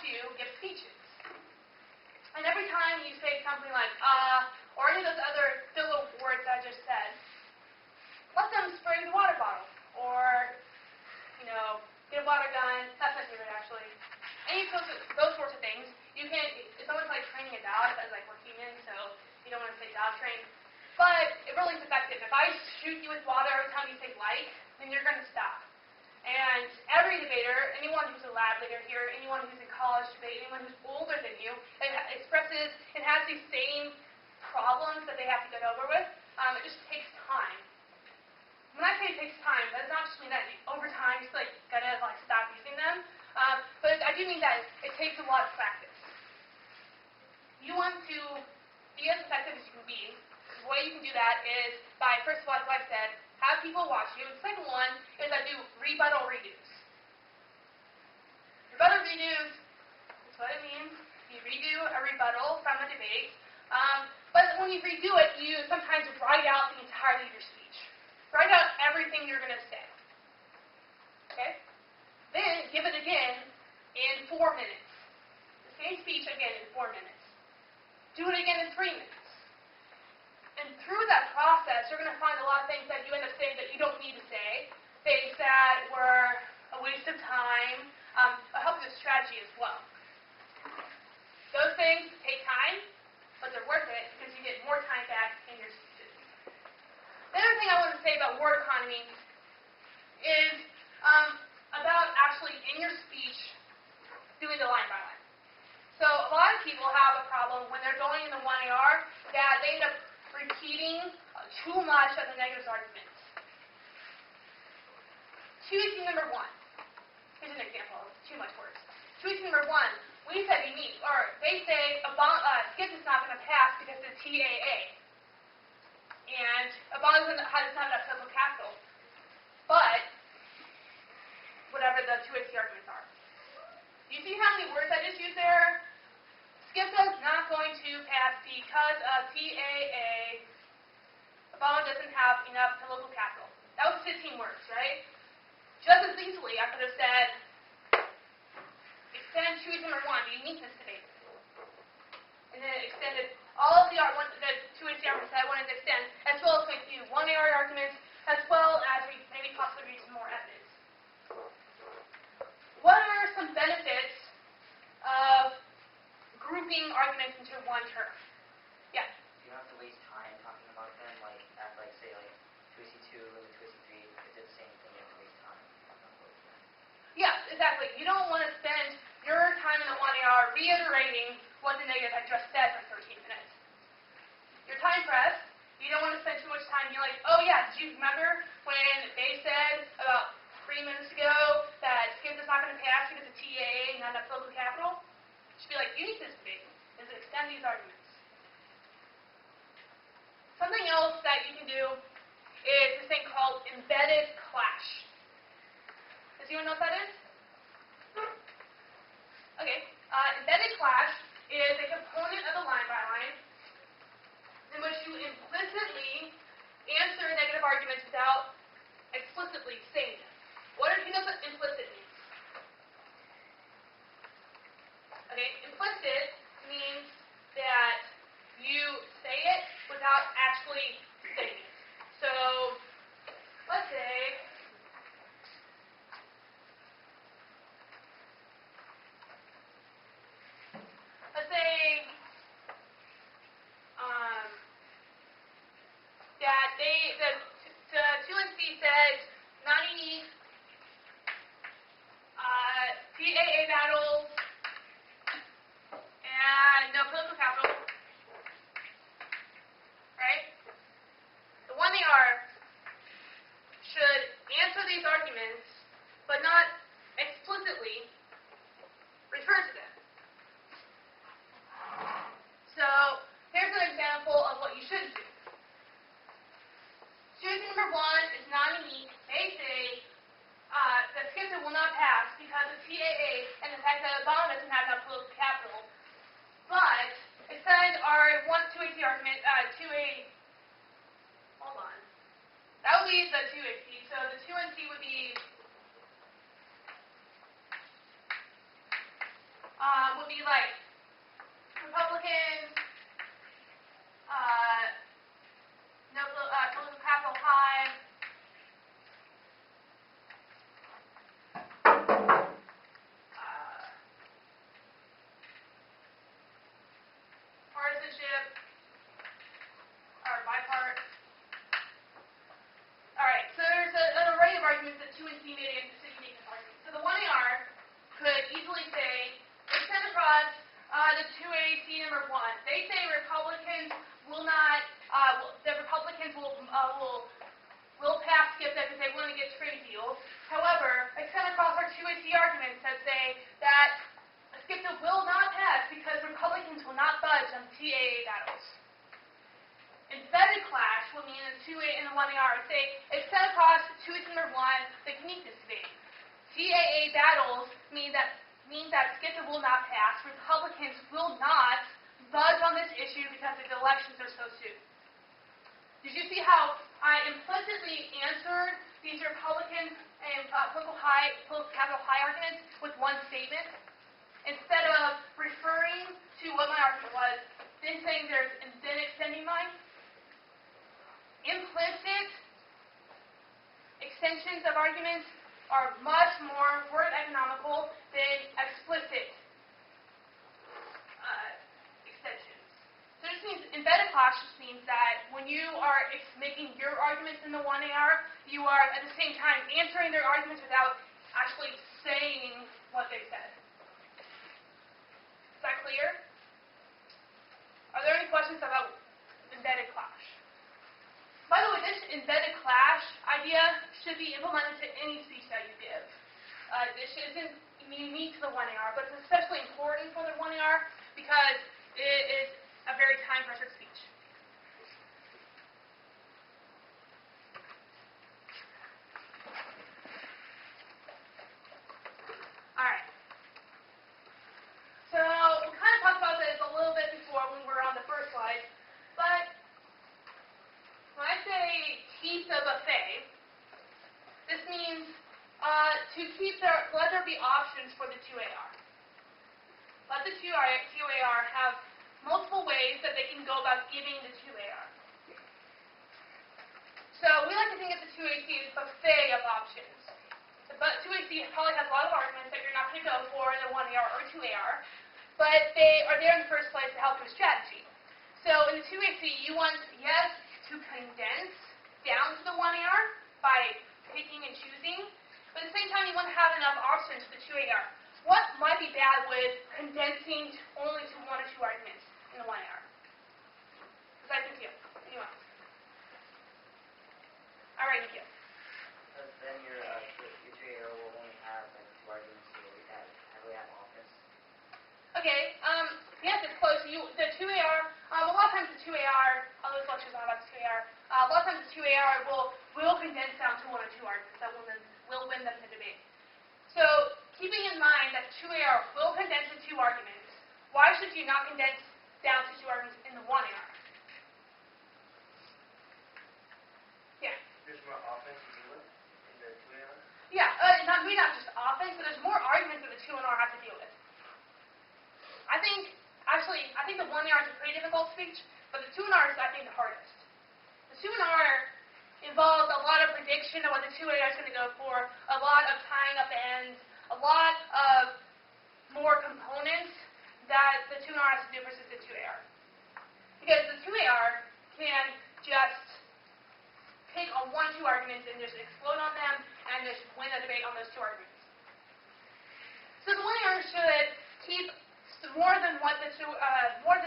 you give speeches. And every time you say something like, or any of those other filler words I just said, let them spray the water bottle, or, get a water gun. That's my favorite, actually. Any of those sorts of things. You can, it's almost like training a dog, as like we're human, so you don't want to say dog train. But it really is effective. If I shoot you with water every time you say like, then you're going to stop. And every debater, anyone who's a lab leader here, anyone who's in college debate, anyone who's older than you, expresses and has these same problems that they have to get over with. It just takes time. When I say it takes time, that does not just mean that over time you're gonna stop using them. But I do mean that it takes a lot of practice. You want to be as effective as you can be. The way you can do that is by, first of all, like I said, have people watch you. And the second one is I do rebuttal redos. Rebuttal redos is what it means. You redo a rebuttal from a debate. But when you redo it, you sometimes write out the entirety of your speech. Write out everything you're going to say. Okay? Then give it again in 4 minutes. The same speech again in 4 minutes. Do it again in 3 minutes. And through that process, you're going to find a lot of things that you end up saying that you don't need to say, things that were a waste of time. It'll help you with strategy as well. Those things take time, but they're worth it because you get more time back in your speeches. The other thing I want to say about word economy is about actually in your speech doing the line by line. So a lot of people have a problem when they're going in the 1AR that they end up repeating too much of the negative arguments. Choosing number 1. Here's an example of too much words. Choosing number 1. We said unique, or they say Skip is not going to pass because of the TAA. And Obama does not have enough total capital. But whatever the 2AC arguments are. Do you see how many words I just used there? Skip is not going to pass because of TAA. Obama doesn't have enough to local capital. That was 15 words, right? Just as easily, I could have said, extend choose number 1, the uniqueness debate. And then extended all of the 2AC arguments that I wanted to extend, as well as do 1AR arguments, as well as we maybe possibly read some more evidence. What are some benefits of grouping arguments into one term? Yeah? You don't have to waste time talking about them, say 2AC2 and 2AC3, if it's the same thing, you have to waste time. Yeah, exactly. You don't want to spend your time in the 1AR reiterating what the negative had just said for 13 minutes. You're time pressed. You don't want to spend too much time being like, oh yeah, did you remember when they said about 3 minutes ago that Skip is not going to pass because of TAA and not enough local capital? You should be like, uniqueness debate is to extend these arguments. Something else that you can do is this thing called embedded clash. Does anyone know what that is? Okay. Embedded clash is a component of the line by line in which you implicitly answer negative arguments without explicitly saying them. Who knows what implicit means? Okay, implicit means that you say it without actually saying it. So, let's say, that the 2NC says non-unique TAA battles and no political capital, right? The 1AR should answer these arguments, but not explicitly refer to them. So, here's an example of what you should do. Choosing number 1 is non-unique. They say that Skip will not pass because of TAA and the fact that Obama doesn't have enough political capital. But extend our 2AC argument to a, hold on. That would be the 2AC. So the 2NC would be be like Republicans, no political capital high, partisanship, or bipart. Alright, so there's an array of arguments that 2 and C made against the uniqueness argument. So the 1AR could easily say, extend across the 2A C number 1. They say Republicans will not, the Republicans will pass skip that because they want to get trade deals. However, extend across our 2A C arguments that say that skip that will not pass because Republicans will not budge on TAA battles. Embedded clash will mean in 2A and the 1AR say extend across 2A C number 1 the uniqueness debate. TAA battles mean that skip that will not pass. Republicans will not budge on this issue because the elections are so soon. Did you see how I implicitly answered these Republican and political capital high arguments with one statement? Instead of referring to what my argument was, then saying then extending mine. Implicit extensions of arguments are much more word economical than explicit extensions. So this means embedded clash just means that when you are making your arguments in the 1AR, you are at the same time answering their arguments without actually saying what they said. Is that clear? Are there any questions about embedded clash? By the way, this embedded clash idea should be implemented to any speech that you give. This isn't unique to the 1AR, but it's especially important for the 1AR because it is a very time-pressured speech. All right. So we kind of talked about this a little bit before when we were on the first slide, but when I say keep the buffet, this means let there be options for the 2AR. Let the 2AR have multiple ways that they can go about giving the 2AR. So we like to think of the 2AC as a buffet of options. The 2AC probably has a lot of arguments that you're not going to go for in the 1AR or 2AR, but they are there in the first place to help your strategy. So in the 2AC, you want, yes, to condense down to the 1AR by picking and choosing, but at the same time, you want to have enough options for the 2AR. What might be bad with condensing only to 1 or 2 arguments in the 1AR? Besides you. Anyone else? All right, you. Then your 2AR will only have like 2 arguments, so we have offense. Okay, yes, it's close. The 2AR, a lot of times the 2AR, all those lectures on about the 2AR, a lot of times the 2AR will condense down to 1 or 2 arguments that will win them the debate. So, keeping in mind that 2AR will condense to 2 arguments, why should you not condense down to 2 arguments in the 1AR? Yeah? There's more offense to deal with in the 2AR? Yeah, not just offense, but there's more arguments that the 2 and R have to deal with. I think the 1AR is a pretty difficult speech, but the 2 and R is, I think, the hardest. The 2 and R involves a lot of prediction of what the 2AR is going to go for, a lot of tying up the ends, a lot of more components that the 2 and R has to do versus the 2AR. Because the 2AR can just pick on 1 or 2 arguments and just explode on them and just win a debate on those 2 arguments. So the 1AR should keep more than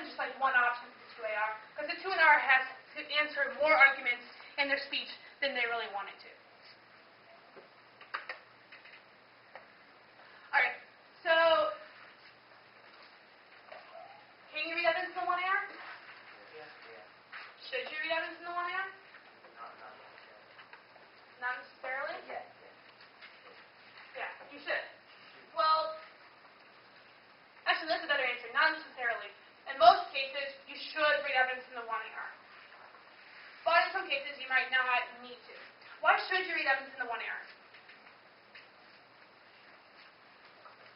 just like 1 option for the 2AR, because the 2 and R has to answer more arguments in their speech than they really wanted to. All right, so can you read evidence in the 1AR? Yeah. Should you read evidence in the 1AR? Not necessarily? Yeah. Yeah, you should. Well, actually, that's a better answer. Not necessarily. In most cases, you should read evidence in the 1AR. But in some cases, you might not need to. Why should you read evidence in the 1AR?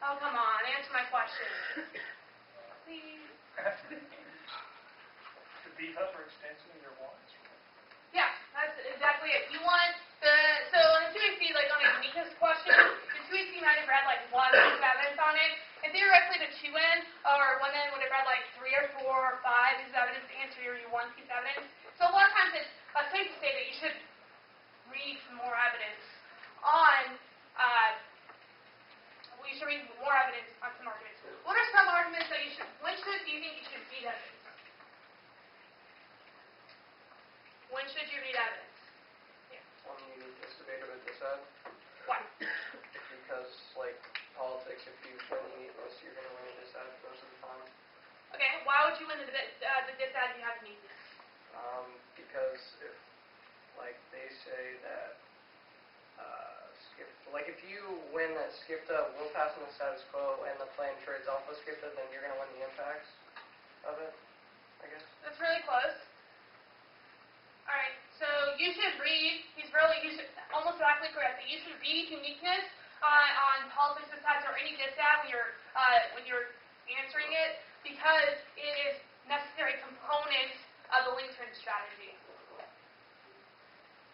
Oh, come on. Answer my question. please. To beef up or extension of your wants. Yeah, that's exactly it. You want so on the 2AC, like on a uniqueness question, the 2AC might have read like one piece of evidence on it, and theoretically the 2N or 1N would have read like 3 or 4 or 5 pieces of evidence to answer your one piece of evidence. So a lot of times it's safe to say that you should read some more evidence on, you should read more evidence on some arguments. What are some arguments that you should, when do you think you should read evidence? When should you read evidence? Yeah. On the uniqueness debate or the dissad. Why? Because, like, politics, if you win the uniqueness, you're going to win the dissad most of the time. Okay, why would you win the dissad if you have uniqueness? Because if, like, they say that, if you win that Skipta will pass in the status quo and the plan trades off of Skipta, then you're going to win the impacts of it, I guess. That's really close. Alright, so you should read, you should, almost exactly correct, that you should read uniqueness on politics dissats or any dissat when you're answering it, because it is necessary component of the link turn strategy.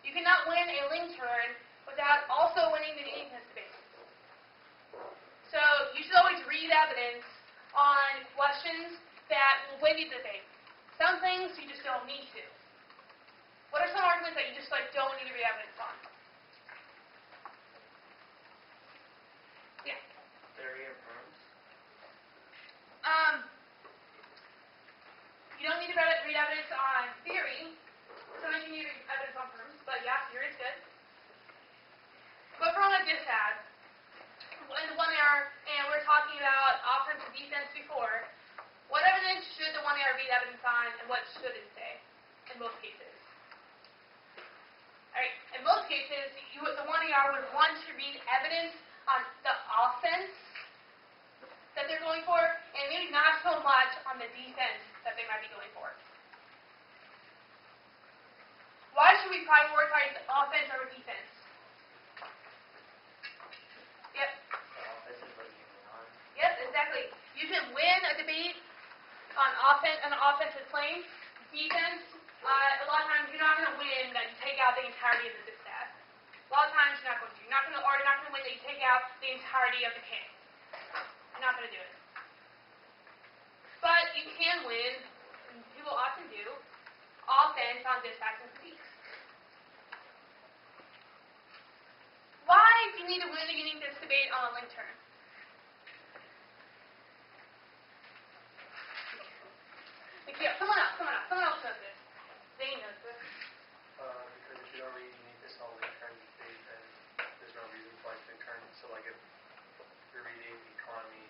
You cannot win a link turn without also winning the uniqueness debate. So you should always read evidence on questions that will win you the debate. Some things you just don't need to. What are some arguments that you just don't need to read evidence on? Yeah. Theory of rooms. You don't need to read evidence on theory. Sometimes you need evidence on terms, but yeah, theory is good. But for on a dissad, in the 1AR, and we're talking about offense and defense before, what evidence should the 1AR read evidence on, and what should it say in most cases? Alright, in most cases, the 1AR would want to read evidence on the offense that they're going for, and maybe not so much on the defense that they might be going for. Why should we prioritize offense over defense? Yep. This is what you can win on. Yep, exactly. You can win a debate on an offensive claim. Defense, a lot of times you're not going to win that you take out the entirety of the dissat. A lot of times you're not going to. You're not going to win that you take out the entirety of the king. You're not going to do it. But you can win, and people often do, offense on dissats and critiques. Why do you need to win the uniqueness debate on a link turn? Yeah, someone else knows this. Zane knows this. Because if you don't read uniqueness on link turn debate, then there's no reason to like link turn. So like if you're reading the economy,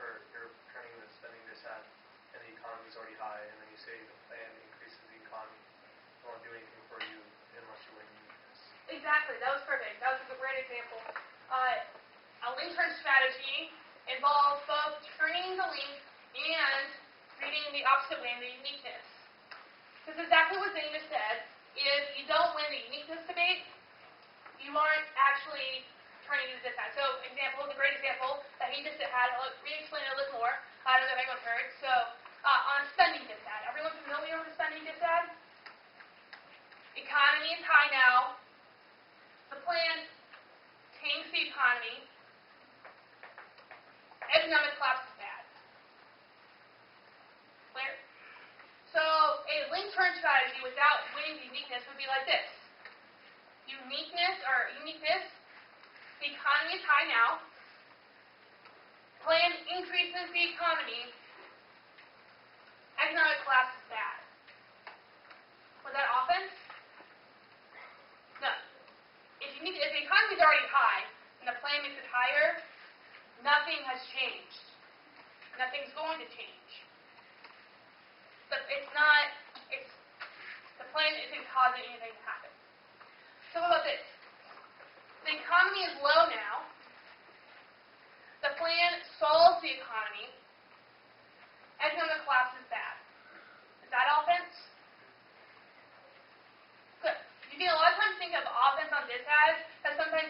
or you're turning the spending dissat, and the economy is already high, and then you say the plan increases the economy, it won't do anything for you unless you win uniqueness. Exactly, that was perfect. That was a great example. A link turn strategy involves both turning the link and reading the opposite way in the uniqueness. Because exactly what Zane just said, if you don't win the uniqueness debate, you aren't actually turning the dissat. So, the great example that he just had, I'll re-explain it a little more. I don't know if anyone's heard. So, on spending dissat, everyone familiar with the spending dissat? Economy is high now. The plan tanks the economy. Economic collapse is bad. Clear? So a link turn strategy without winning the uniqueness would be like this. Uniqueness, the economy is high now. Plan increases the economy. Economic collapse is bad. Was that offense? No. If the economy is already high and the plan makes it higher, nothing has changed. Nothing's going to change. The plan isn't causing anything to happen. So what about this? The economy is low now. The plan solves the economy. Economic collapse is bad. Is that offense? Good. You can a lot of times think of offense on dissats as sometimes